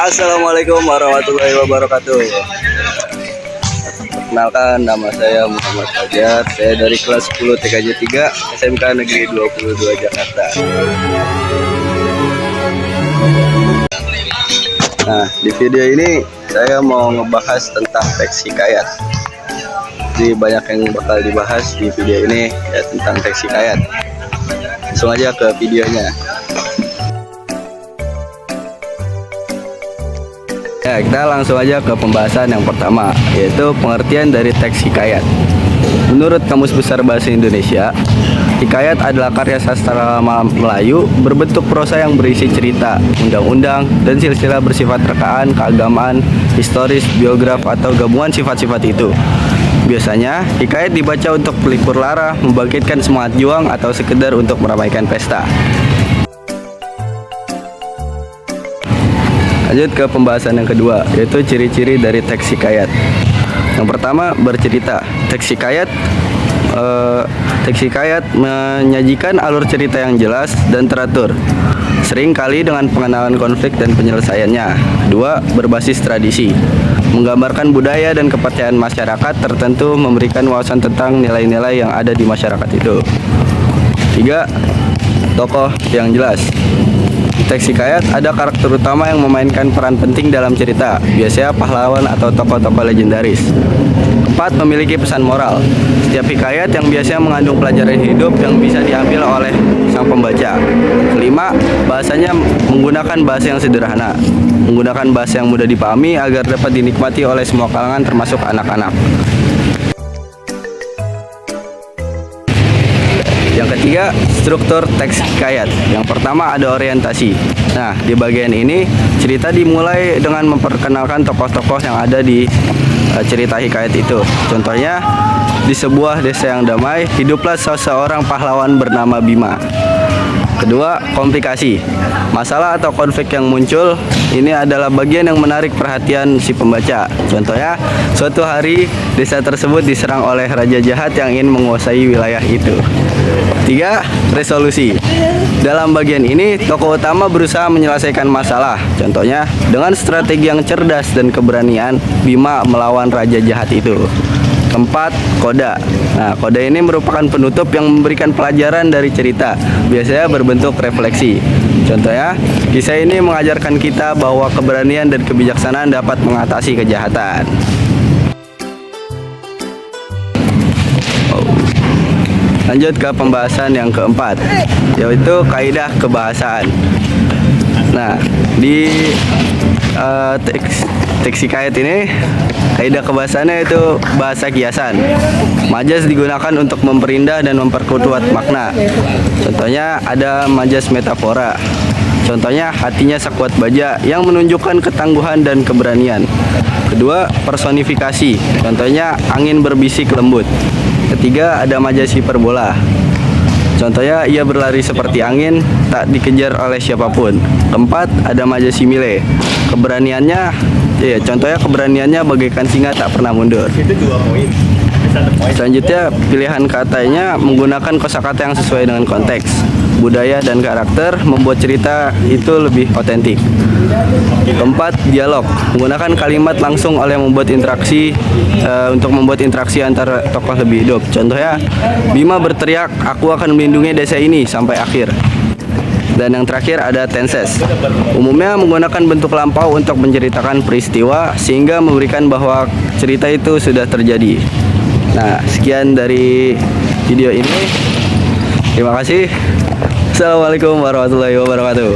Assalamualaikum warahmatullahi wabarakatuh. Perkenalkan, nama saya Muhammad Fajar. Saya dari kelas 10 TKJ 3 SMK Negeri 22 Jakarta. Nah, di video ini saya mau ngebahas tentang teks hikayat. Jadi banyak yang bakal dibahas di video ini ya tentang teks hikayat. Langsung aja ke videonya. Ya, kita langsung aja ke pembahasan yang pertama, yaitu pengertian dari teks hikayat. Menurut Kamus Besar Bahasa Indonesia, hikayat adalah karya sastra Melayu berbentuk prosa yang berisi cerita, undang-undang, dan silsilah bersifat rekaan, keagamaan, historis, biograf, atau gabungan sifat-sifat itu. Biasanya, hikayat dibaca untuk pelipur lara, membangkitkan semangat juang, atau sekedar untuk meramaikan pesta. Lanjut ke pembahasan yang kedua, yaitu ciri-ciri dari teks hikayat. Yang pertama, bercerita. Teks hikayat menyajikan alur cerita yang jelas dan teratur, seringkali dengan pengenalan konflik dan penyelesaiannya. Kedua, berbasis tradisi, menggambarkan budaya dan kepercayaan masyarakat tertentu, memberikan wawasan tentang nilai-nilai yang ada di masyarakat itu. Tiga, tokoh yang jelas. Teks hikayat ada karakter utama yang memainkan peran penting dalam cerita, biasanya pahlawan atau tokoh-tokoh legendaris. Empat, memiliki pesan moral. Setiap hikayat yang biasanya mengandung pelajaran hidup yang bisa diambil oleh sang pembaca. Kelima, bahasanya menggunakan bahasa yang sederhana, menggunakan bahasa yang mudah dipahami agar dapat dinikmati oleh semua kalangan termasuk anak-anak. Yang ketiga, struktur teks hikayat. Yang pertama ada orientasi. Nah, di bagian ini cerita dimulai dengan memperkenalkan tokoh-tokoh yang ada di cerita hikayat itu. Contohnya, di sebuah desa yang damai, hiduplah seseorang pahlawan bernama Bima. Kedua, komplikasi. Masalah atau konflik yang muncul ini adalah bagian yang menarik perhatian si pembaca. Contohnya, suatu hari desa tersebut diserang oleh raja jahat yang ingin menguasai wilayah itu. Tiga, resolusi. Dalam bagian ini, tokoh utama berusaha menyelesaikan masalah. Contohnya, dengan strategi yang cerdas dan keberanian, Bima melawan raja jahat itu. Keempat, koda. Nah, koda ini merupakan penutup yang memberikan pelajaran dari cerita, biasanya berbentuk refleksi. Contohnya, kisah ini mengajarkan kita bahwa keberanian dan kebijaksanaan dapat mengatasi kejahatan. Lanjut ke pembahasan yang keempat, yaitu kaidah kebahasaan. Nah, di teks hikayat ini, kaidah kebahasaannya itu bahasa kiasan. Majas digunakan untuk memperindah dan memperkuat makna. Contohnya ada majas metafora. Contohnya hatinya sekuat baja yang menunjukkan ketangguhan dan keberanian. Kedua, personifikasi. Contohnya angin berbisik lembut. Ketiga, ada majas hiperbola. Contohnya ia berlari seperti angin, tak dikejar oleh siapapun. Keempat, ada majas simile. Contohnya keberaniannya bagaikan singa tak pernah mundur. Selanjutnya, pilihan katanya menggunakan kosakata yang sesuai dengan konteks, budaya, dan karakter, membuat cerita itu lebih otentik. Keempat, dialog. Menggunakan kalimat langsung oleh membuat interaksi untuk membuat interaksi antara tokoh lebih hidup. Contohnya, Bima berteriak, "Aku akan melindungi desa ini," sampai akhir. Dan yang terakhir ada tenses. Umumnya menggunakan bentuk lampau untuk menceritakan peristiwa sehingga memberikan bahwa cerita itu sudah terjadi. Nah, sekian dari video ini. Terima kasih. Assalamualaikum warahmatullahi wabarakatuh.